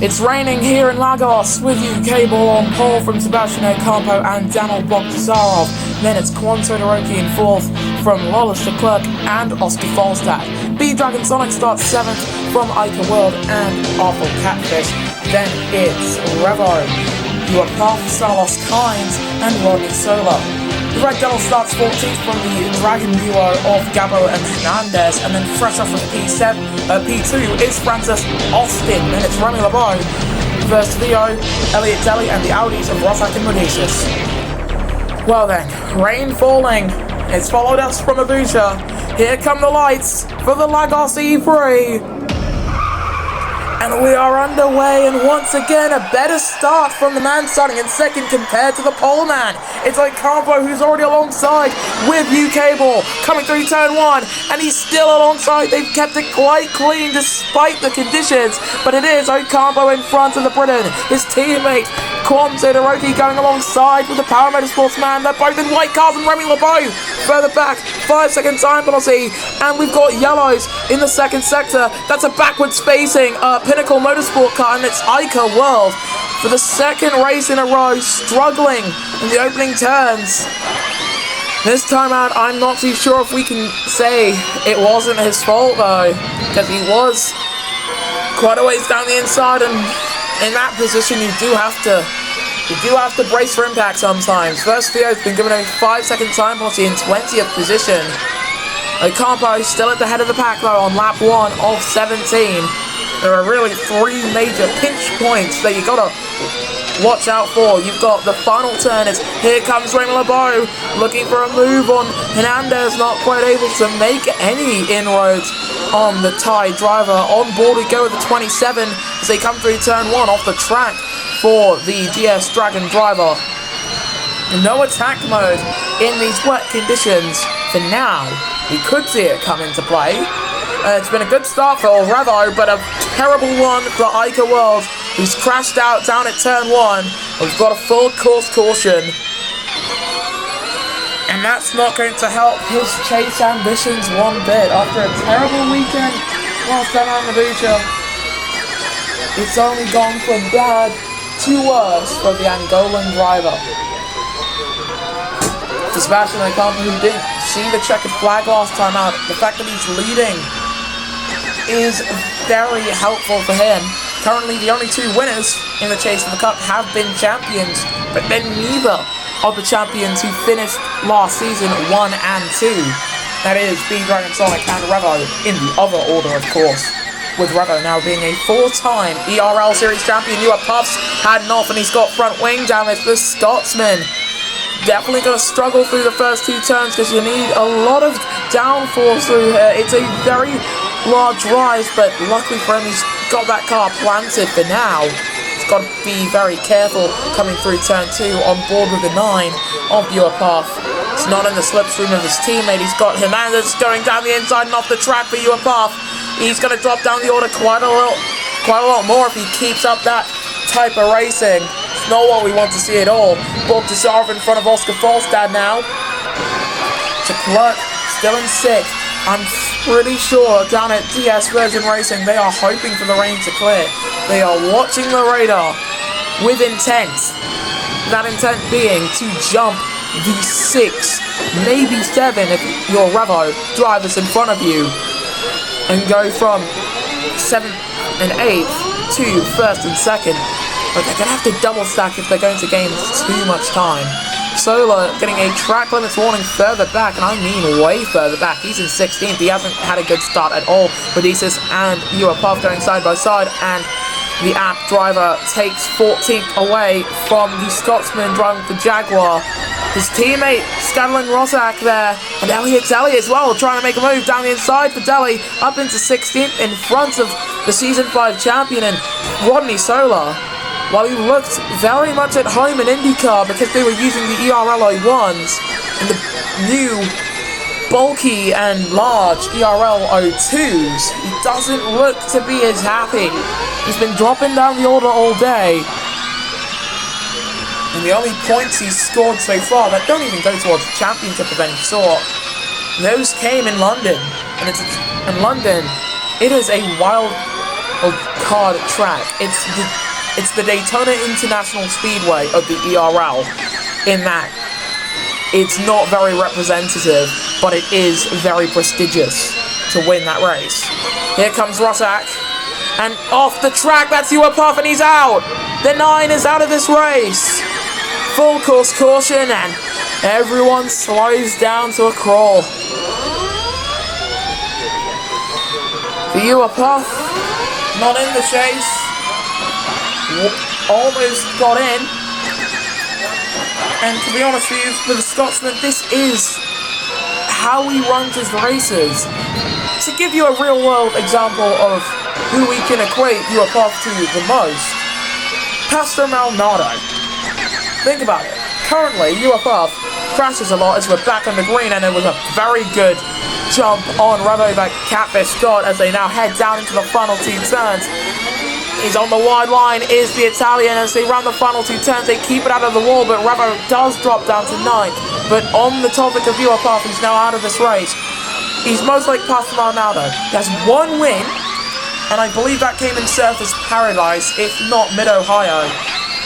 It's raining here in Lagos with you, Cable on pole from Sebastian Ocampo and Daniel Bogdasarov. Then it's Kwon Todoroki in fourth from Lawless Leclerc and Oscar Falstad. B-Dragon Sonic starts seventh from Ica World and Awful Catfish. Then it's Revo, You Are Path, Salos Kynes and Rodney Sola. The Red Devil starts 14th from the Dragon duo of Gabo and Hernandez, and then fresh off of P2 is Francis Austin, and it's Remy LeBeau versus Theo, Elliot Deli, and the Audis of Rossack and Medicius. Well then, rain falling, it's followed us from Abuja. Here come the lights for the Lagos E3. And we are underway, and once again a better start from the man starting in second compared to the pole man. It's Ocampo who's already alongside with U-Cable coming through turn one, and he's still alongside. They've kept it quite clean despite the conditions, but it is Ocampo in front of the Britain. His teammate Kwon Todoroki going alongside with the Power Motorsports man. They're both in white cars, and Remy LeBeau further back, 5-second time penalty, and we've got yellows in the second sector. That's a backwards facing Pinnacle Motorsport car, and it's Ica World for the second race in a row, struggling in the opening turns. This time out, I'm not too sure if we can say it wasn't his fault though, because he was quite a ways down the inside, and in that position you do have to brace for impact sometimes. First Theo's been given a 5-second time penalty in 20th position. Ocampo still at the head of the pack though on lap 1 of 17. There are really three major pinch points that you gotta watch out for. You've got the final turn. Here comes Remy LeBeau looking for a move on Hernandez, not quite able to make any inroads on the Thai driver. On board we go with the 27 as they come through turn one off the track for the DS Dragon driver. No attack mode in these wet conditions for now. We could see it come into play. It's been a good start for Revo, but a terrible one for Ica World, who's crashed out down at turn one. We've got a full course caution, and that's not going to help his chase ambitions one bit. After a terrible weekend last time out in Abuja, it's only gone from bad to worse for the Angolan driver. For Sebastian Ocampo, who didn't see the checkered flag last time out, the fact that he's leading is very helpful for him. Currently the only two winners in the chase for the cup have been champions, but then neither of the champions who finished last season 1 and 2. That is B-Dragon Sonic and Revo in the other order, of course, with Revo now being a 4-time ERL Series champion. You are Puffs had enough, and he's got front wing damage. The Scotsman definitely going to struggle through the first two turns because you need a lot of downforce through here. It's a very large rise, but luckily for him, he's got that car planted for now. He's got to be very careful coming through turn 2 on board with the 9 of your path. It's not in the slipstream of his teammate. He's got Hernandez going down the inside and off the track for your path. He's going to drop down the order quite a lot more if he keeps up that type of racing. It's not what we want to see at all. Bogdasarov in front of Oscar Falstad now. Leclerc still in 6th. I'm pretty sure down at DS Virgin Racing they are hoping for the rain to clear. They are watching the radar with intent. That intent being to jump the 6, maybe 7 if your Revo drivers in front of you, and go from 7th and 8th to 1st and 2nd. But they're going to have to double stack if they're going to gain too much time. Sola getting a track limits warning further back, and I mean way further back. He's in 16th. He hasn't had a good start at all. Medicius and UAPUF going side by side, and the app driver takes 14th away from the Scotsman driving the Jaguar. His teammate Scadlin Rossack there, and Elliot Deli as well, trying to make a move down the inside for Deli, up into 16th in front of the Season 5 champion and Rodney Sola. While he looked very much at home in IndyCar because they were using the ERL 01s and the new bulky and large ERL 02s, he doesn't look to be as happy. He's been dropping down the order all day, and the only points he's scored so far that don't even go towards the championship of any sort, those came in London. And in London, it is a wild kart track. It's the Daytona International Speedway of the ERL, in that it's not very representative, but it is very prestigious to win that race. Here comes Rossack, and off the track, that's Puff, and he's out! The 9 is out of this race! Full course caution, and everyone slows down to a crawl. The Puff, not in the chase, almost got in, and to be honest with you, for the Scotsman, this is how he runs his races. To give you a real-world example of who we can equate Puff to the most, Pastor Maldonado. Think about it. Currently, Puff crashes a lot as we're back on the green, and it was a very good jump on Revo that Catfish got as they now head down into the final 2 turns. He's on the wide line, is the Italian. As they run the final 2 turns, they keep it out of the wall, but Revo does drop down to 9th. But on the topic of Puff, he's now out of this race. He's most like Pastor Maldonado. He has 1 win, and I believe that came in Surfers Paradise, if not Mid-Ohio.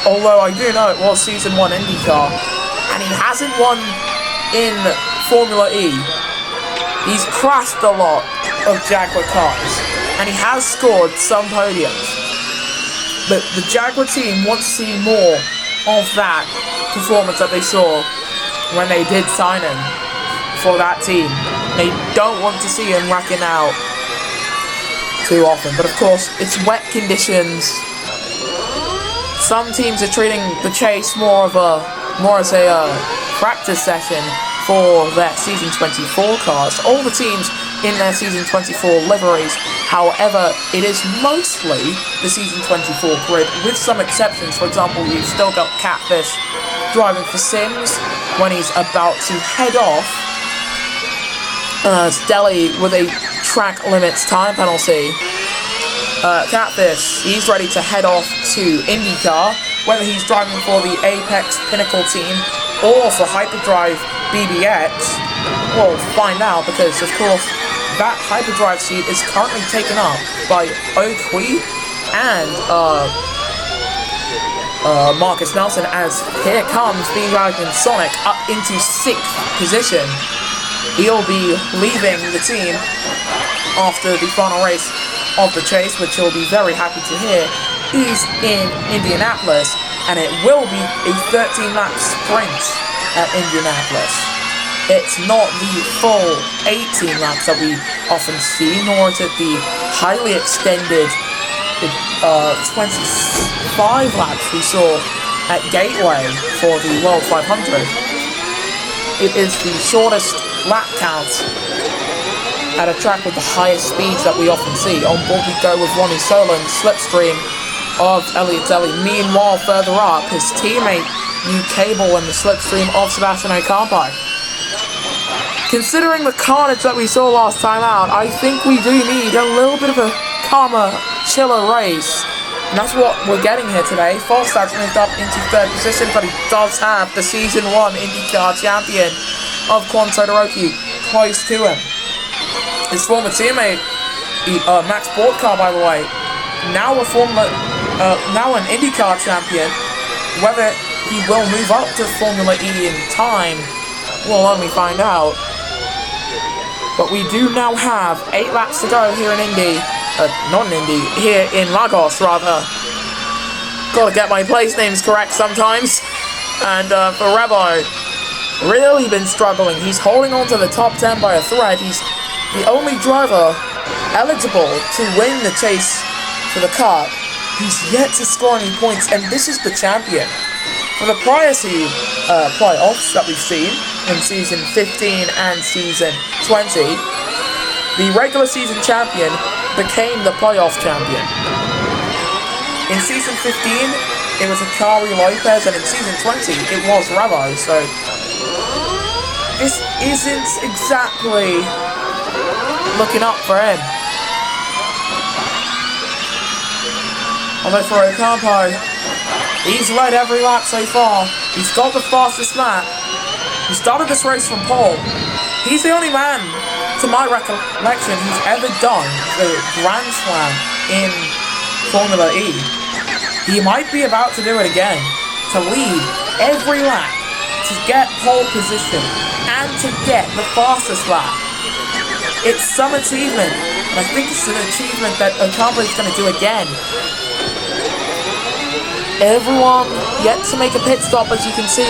Although I do know it was Season 1 IndyCar. And he hasn't won in Formula E. He's crashed a lot of Jaguar cars, and he has scored some podiums. But the Jaguar team wants to see more of that performance that they saw when they did sign him for that team. They don't want to see him racking out too often. But of course, it's wet conditions. Some teams are treating the chase more as a practice session for their Season 24 cars. All the teams in their Season 24 liveries. However, it is mostly the Season 24 grid, with some exceptions. For example, you've still got Catfish driving for Sims when he's about to head off. Stelly with a track limits time penalty. Catfish, he's ready to head off to IndyCar, whether he's driving for the Apex Pinnacle team or for Hyperdrive BBX. We'll find out, because of course that Hyperdrive seat is currently taken up by Oakwe and Marcus Nelson, as here comes Bean Dragon Sonic up into 6th position. He'll be leaving the team after the final race of the chase, which you'll be very happy to hear is in Indianapolis, and it will be a 13-lap sprint at Indianapolis. It's not the full 18 laps that we often see, nor is it the highly extended 25 laps we saw at Gateway for the World 500. It is the shortest lap count at a track with the highest speeds that we often see. On board we go with Ronnie Solon, slipstream of Elliot Daly. Meanwhile, further up, his teammate New Cable in the slipstream of Sebastian Ocampo. Considering the carnage that we saw last time out, I think we do need a little bit of a calmer, chiller race. And that's what we're getting here today. Falstad's moved up into 3rd position, but he does have the Season 1 IndyCar champion of Quan Todoroki close to him. His former teammate, Max Bortcar, by the way, now an IndyCar champion. Whether he will move up to Formula E in time, we'll only find out. But we do now have 8 laps to go here in Indy. Not in Indy, here in Lagos, rather. Gotta get my place names correct sometimes. And for Revo, really been struggling. He's holding on to the top 10 by a thread. He's the only driver eligible to win the chase for the cup. He's yet to score any points, and this is the champion. For the prior playoffs that we've seen in Season 15 and Season 20, the regular season champion became the playoff champion. In Season 15, it was Akari Lopez, and in Season 20, it was Revo, so this isn't exactly looking up for him. Although for Ocampo, he's led every lap so far. He's got the fastest lap. He started this race from pole. He's the only man, to my recollection, who's ever done the Grand Slam in Formula E. He might be about to do it again, to lead every lap, to get pole position, and to get the fastest lap. It's some achievement, and I think it's an achievement that Ocampo is going to do again. Everyone yet to make a pit stop, as you can see.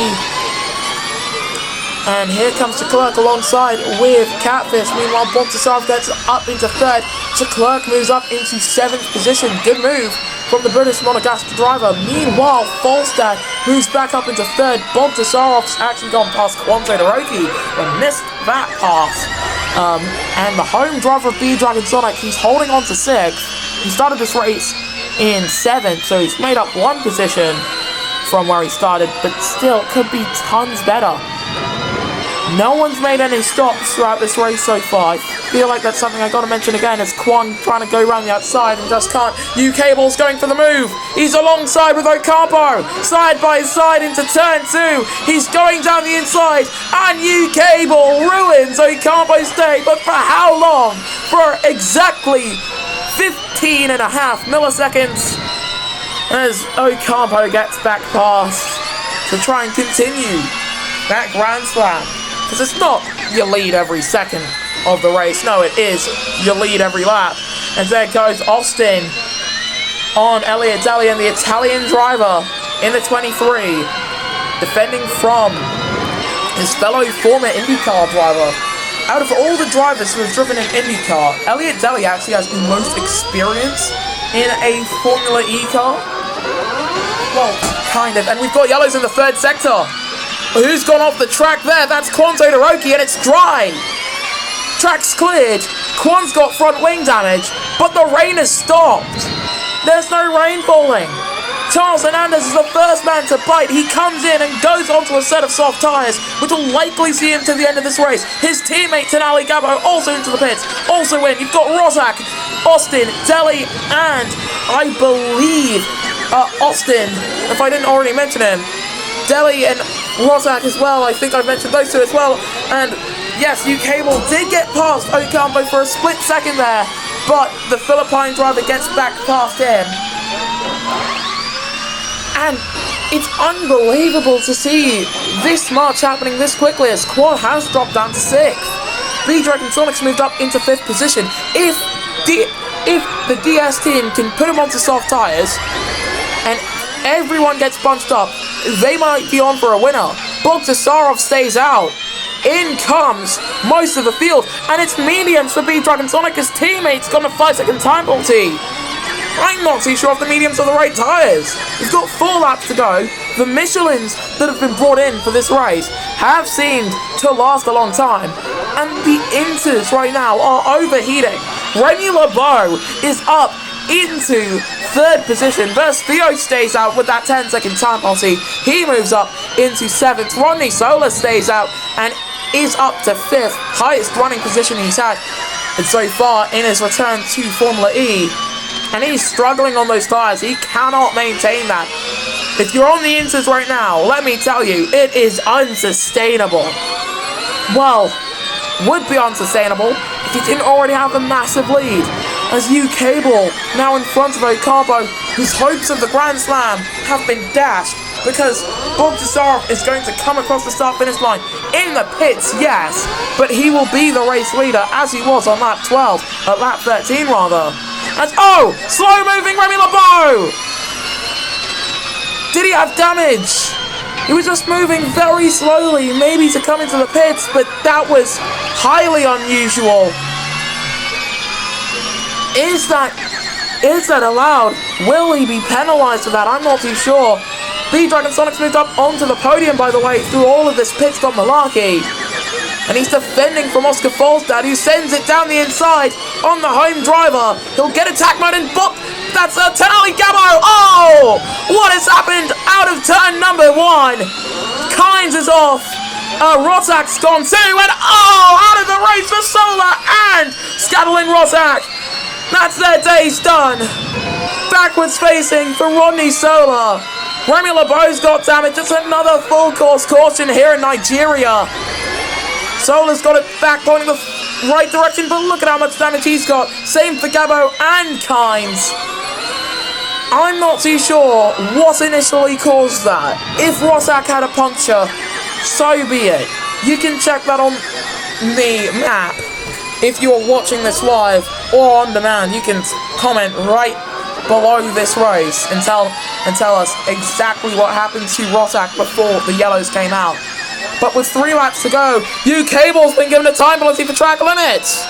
And here comes Leclerc alongside with Catfish. Meanwhile, Bogdasarov gets up into third. Leclerc moves up into 7th position. Good move from the British Monegasque driver. Meanwhile, Falstad moves back up into third. Bogdasarov's actually gone past Quanto Hiroki, but missed that pass. And the home driver of B-Dragon Sonic, he's holding on to 6th. He started this race in 7th, so he's made up 1 position from where he started, but still could be tons better. No one's made any stops throughout this race so far. I feel like that's something I gotta mention again, as Kwon trying to go around the outside and just can't. U-Cable's going for the move. He's alongside with Ocampo, side by side into turn 2. He's going down the inside, and U-Cable ruins Ocampo's day, but for how long? For exactly 15.5 milliseconds, as Ocampo gets back past to try and continue that Grand Slam. Because it's not you lead every second of the race. No, it is you lead every lap. And there goes Austin on Elliott Daly, and the Italian driver in the 23, defending from his fellow former IndyCar driver. Out of all the drivers who have driven in IndyCar, Elliott Daly actually has the most experience in a Formula E car. Well, kind of. And we've got yellows in the 3rd sector. Who's gone off the track there? That's Quanto Hiroki, and it's dry. Track's cleared. Quan's got front wing damage, but the rain has stopped. There's no rain falling. Charles Hernandez is the first man to bite. He comes in and goes onto a set of soft tyres, which will likely see him to the end of this race. His teammate Tenali Gabo also into the pits, also in. You've got Rozak, Austin, Deli, and I believe Austin, if I didn't already mention him, Deli and Rozak as well. I think I've mentioned those two as well. And yes, U-Cable did get past Ocampo for a split second there, but the Philippine driver gets back past him. And it's unbelievable to see this much happening this quickly, as Quad has dropped down to 6th. B-Dragon Sonic's moved up into 5th position. If the DS team can put him onto soft tyres and everyone gets bunched up, they might be on for a winner. Bogdasarov stays out. In comes most of the field, and it's mediums for B-Dragon Sonic. His teammates got a 5-second time penalty. I'm not too sure if the mediums are the right tyres. He's got 4 laps to go. The Michelins that have been brought in for this race have seemed to last a long time, and the Inters right now are overheating. Remy LeBeau is up into 3rd position. Theo stays out with that 10-second time penalty. He moves up into 7th. Rodney Sola stays out and is up to 5th, highest running position he's had so far in his return to Formula E. And he's struggling on those tyres. He cannot maintain that. If you're on the Inters right now, let me tell you, it is unsustainable. Well, would be unsustainable if you didn't already have a massive lead. As U-Cable now in front of Ocampo, whose hopes of the Grand Slam have been dashed because Bogdasarov is going to come across the start-finish line in the pits, yes, but he will be the race leader as he was on lap 12, at lap 13 rather. And slow-moving Remy LeBeau! Did he have damage? He was just moving very slowly, maybe to come into the pits, but that was highly unusual. Is that allowed? Will he be penalised for that? I'm not too sure. B-Dragon Sonic's moved up onto the podium, by the way, through all of this pit stop malarkey. And he's defending from Oscar Falstad, who sends it down the inside on the home driver. He'll get attack mode and bop. That's a Tenali Gabo. Oh! What has happened out of turn number 1? Kynes is off. Rozak's gone too. And out of the race for Sola and Scadlin Rozak. That's their day's done. Backwards facing for Rodney Sola. Remy LeBeau's got damage. It's another full course caution here in Nigeria. Sola's got it back, pointing the right direction, but look at how much damage he's got. Same for Gabo and Kynes. I'm not too sure what initially caused that. If Rosak had a puncture, so be it. You can check that on the map if you're watching this live or on demand. You can comment right below this race and tell us exactly what happened to Rosak before the yellows came out. But with 3 laps to go, UKable's been given a time penalty for track limits.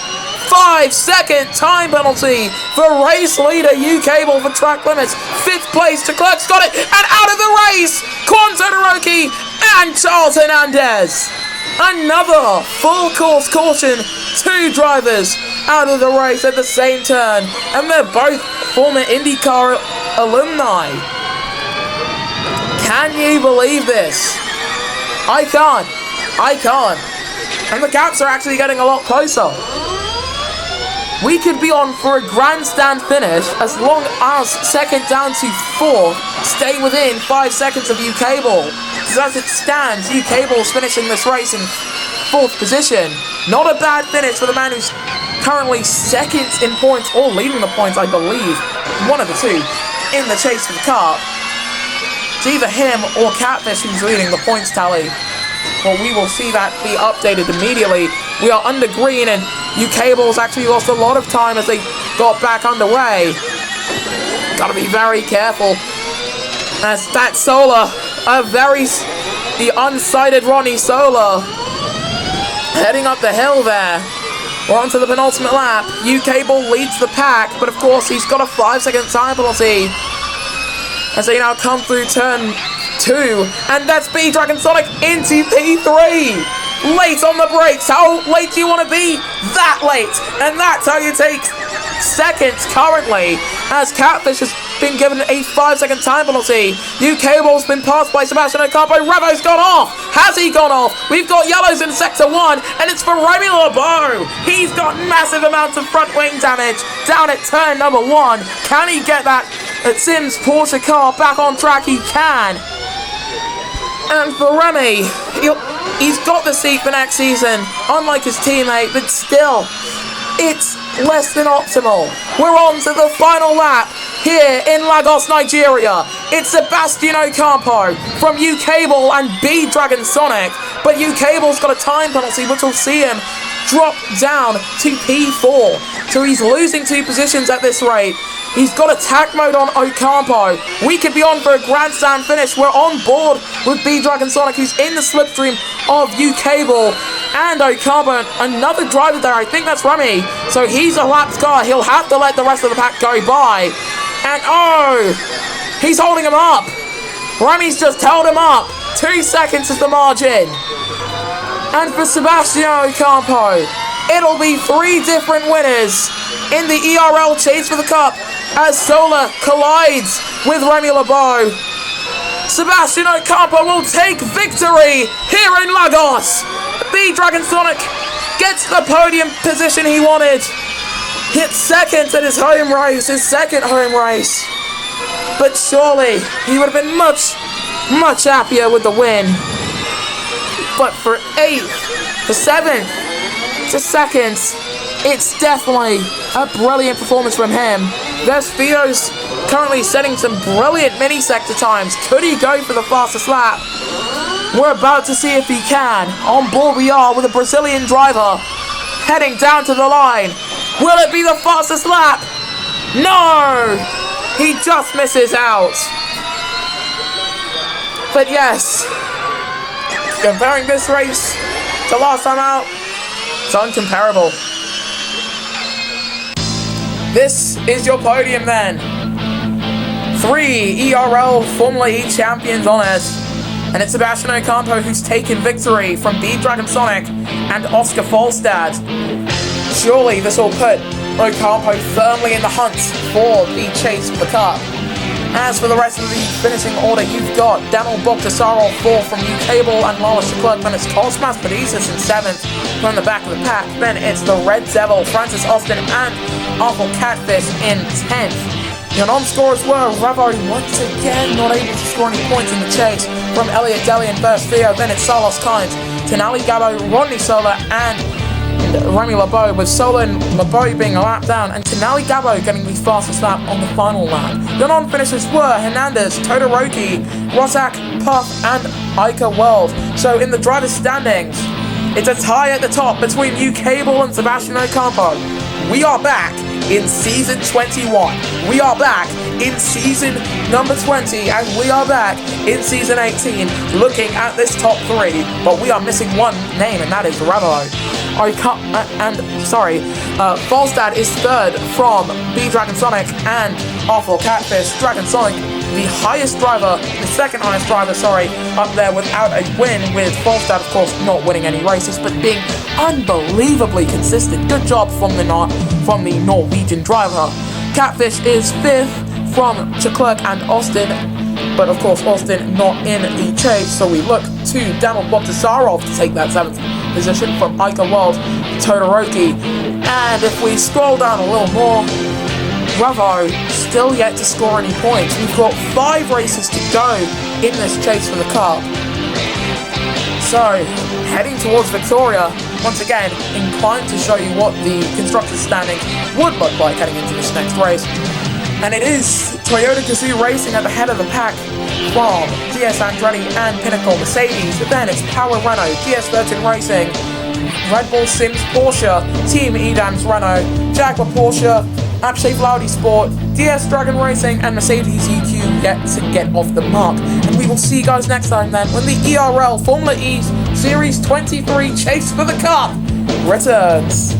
5-second time penalty for race leader UKable for track limits. 5th place to Clerk's got it, and out of the race, Quan Todoroki and Charles Hernandez. Another full course caution. 2 drivers out of the race at the same turn, and they're both former IndyCar alumni. Can you believe this? I can't. And the gaps are actually getting a lot closer. We could be on for a grandstand finish as long as second down to 4th stay within 5 seconds of UKable. Because as it stands, UKable's finishing this race in 4th position. Not a bad finish for the man who's currently 2nd in points, or leading the points, I believe. One of the two in the chase for the car. It's either him or Catfish who's leading the points tally. But we will see that be updated immediately. We are under green, and UKable's actually lost a lot of time as they got back underway. Gotta be very careful. As that Solar, the unsighted Ronnie Solar, heading up the hill there. We're on to the penultimate lap. UKable leads the pack, but of course he's got a 5-second time penalty as they now come through turn 2, and that's B-Dragon Sonic into P3. Late on the brakes. How late do you want to be? That late. And that's how you take seconds currently, as Catfish has been given a 5-second time penalty. UKable's been passed by Sebastian Ocampo. Revo's gone off. Has he gone off? We've got yellows in sector 1, and it's for Remy LeBeau. He's got massive amounts of front wing damage down at turn number 1. Can he get that Sims Porsche car back on track? He can. And for Remy, he's got the seat for next season, unlike his teammate, but still, it's less than optimal. We're on to the final lap here in Lagos, Nigeria. It's Sebastian Ocampo from UKable and B-Dragon Sonic, but UKable's got a time penalty which will see him drop down to P4. So he's losing 2 positions at this rate. He's got attack mode on Ocampo. We could be on for a grandstand finish. We're on board with B-Dragon Sonic, who's in the slipstream of UKable and Ocampo. Another driver there, I think that's Remy. So he's a lapped car. He'll have to let the rest of the pack go by. And oh, he's holding him up. Remy's just held him up. 2 seconds is the margin. And for Sebastian Ocampo, it'll be 3 different winners in the ERL chase for the cup as Solar collides with Remy LeBeau. Sebastian Ocampo will take victory here in Lagos. B-Dragon Sonic gets the podium position he wanted. Hit 2nd at his home race, his 2nd home race. But surely he would have been much happier with the win. But for 8th to 7th to 2nd, it's definitely a brilliant performance from him. There's Vito's currently setting some brilliant mini-sector times. Could he go for the fastest lap? We're about to see if he can. On board we are with a Brazilian driver heading down to the line. Will it be the fastest lap? No! He just misses out. But yes, comparing this race to last time out, it's uncomparable. This is your podium then. 3 ERL Formula E champions on it. And it's Sebastian Ocampo who's taken victory from B-Dragon Sonic and Oscar Falstad. Surely this will put Ocampo firmly in the hunt for the chase for the cup. As for the rest of the finishing order, you've got Daniel Bogdasarov 4th from UKable and Lawrence Leclerc. Then it's Cosmas Pedizas in 7th from the back of the pack. Then it's the Red Devil, Francis Austin and Arthur Catfish in 10th. Your non-scorers were Revo once again not able to score any points in the chase from Elliot Deli and Burst Theo. Then it's Salos Kynes, Tenali Gabo, Rodney Solar and Remy LeBeau, with Solon LeBeau being a lap down, and Tenali Gabo getting the fastest lap on the final lap. The non-finishers were Hernandez, Todoroki, Rosak, Puff, and Ica World. So in the driver's standings, it's a tie at the top between you, Cable, and Sebastian Ocampo. We are back in season 21. We are back in season number 20, and we are back in season 18 looking at this top 3, but we are missing one name, and that is Revo. Falstad is third from B Dragon Sonic and Awful Catfish. Dragon Sonic, the second highest driver, up there without a win, with Falstad, of course, not winning any races, but being unbelievably consistent. Good job from the Norwegian driver. Catfish is fifth from Checlerc and Austin, but of course Austin not in the chase, so we look to Daniel Bogdasarov to take that 7th position from Ica World, Todoroki. And if we scroll down a little more, Revo still yet to score any points. We've got 5 races to go in this chase for the cup. So, heading towards Victoria, once again, inclined to show you what the constructors' standing would look like heading into this next race. And it is Toyota Gazoo Racing at the head of the pack from DS Andretti and Pinnacle Mercedes. Then it's Power Renault, DS13 Racing, Red Bull Sims Porsche, Team Edams Renault, Jaguar Porsche, Apshape Audi Sport, DS Dragon Racing, and Mercedes EQ yet to get off the mark. And we will see you guys next time then when the ERL Formula E Series 23 Chase for the Cup returns.